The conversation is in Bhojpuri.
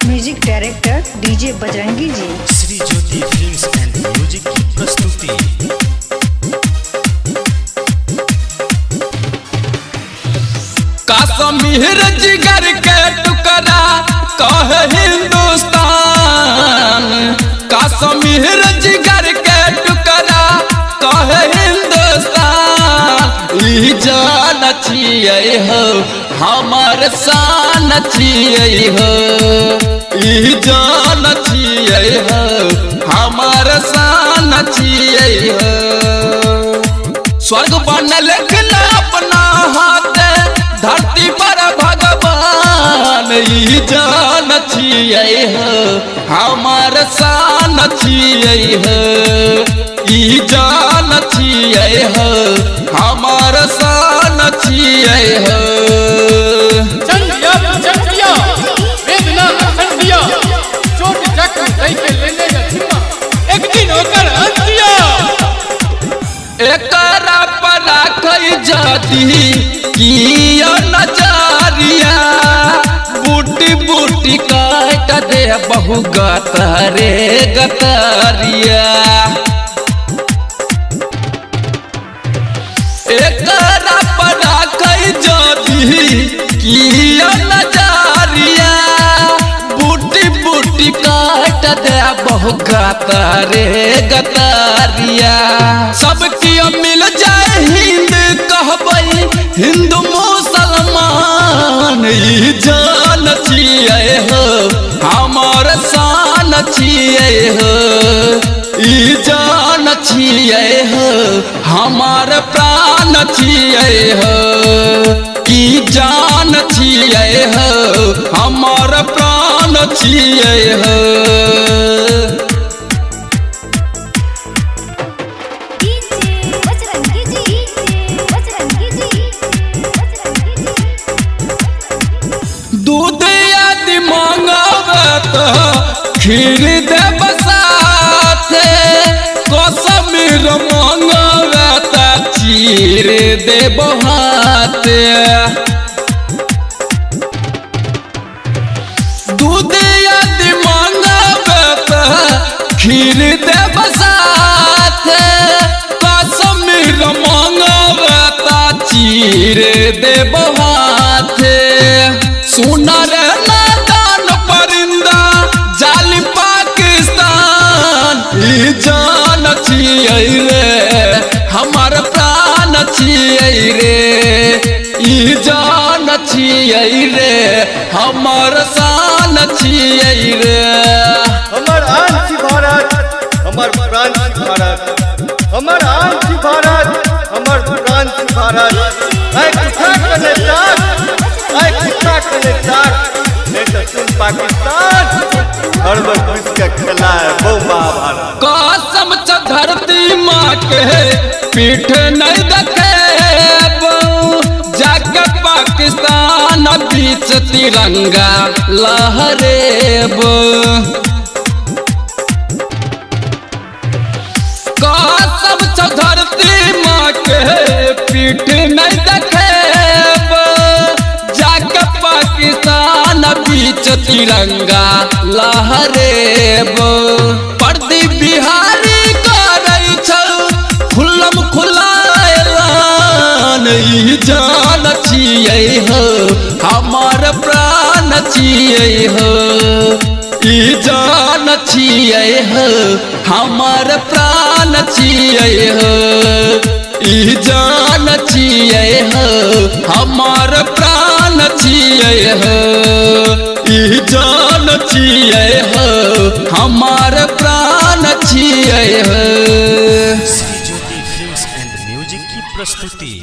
म्यूजिक डायरेक्टर डीजे बजरंगी जी। Shri Jyoti films and music की प्रस्तुति। कश्मीर जिगर के टुकड़ा कहे हिंदुस्तान, कश्मीर जिगर के टुकड़ा कहे हिंदुस्तान। ई जान छिए हो हमार शान छिए हो, ई जान छिए हो हमार शान छिए हो। स्वर्ग बनल अपना हाथ धरती पर भगवान, ई जान छिए हो हमार शान छिए हो, ई जान छिए हो हमार शान छिए हो। वेदना दिया चोट जख्म दई के लेने का जिम्मा एक दिन होकर अंतिया। एकरा पर राखई जाती किया नजरिया, बूटी बूटी काट दे बहु गतरे गतरिया। एकरा पर राखई जाती किया नजरिया, बूटी बूटी काट दे बहु गतरे गतरिया। सबकी मिल जाए हिंद कहबई हिंदू मुसलमान, ई जान छिए हो हमार शान छिए हो, ई जान छिए हो हमार प्राण छिए हो, ई जान छिए हो हमार प्राण छिए हो। दूध यदि मांगबे तो खीर देब साथे, कश्मीर मांगबे तो चीर देब हाथे। दूध यदि मांगबे तो खीर देब साथे, कश्मीर मांगबे तो चीर देब हाथे। सुनर नादान परिंदा जाली पाकिस्तान, ई जान छिए रे हमार प्राण छिए रे, ई जान छिए रे हमार शान छिए रे। हमर आन छी भारत, हमर प्राण छी भारत, हमर आन छी भारत, हमर प्राण छी भारत। ऐ कुत्ता कने ताक, ऐ कुत्ता कने ताक, नहीं तो सुन पाकिस्तान हर बार पुलिस का खेला है वो महाभारत। कसम छ धरती माँ के पीठ नहीं देखेब, जाके पाकिस्तान बीच तिरंगा लहरेब। कसम छ धरती माँ के पीठ नहीं देखेब, जाके पाकिस्तान बीच तिरंगा लहरेब। प्रदीप बिहारी करै छौ खुल्लम खुल्ला ऐलान, ई जान छिए हो हमार प्राण छिए हो, ई जान छिए हो हमार प्राण छिए हो, ई जान छिए हो हमार प्राण छिए हो, ई जान छिए हो हमार प्राण छिए हो। Shri Jyoti films and music की प्रस्तुति।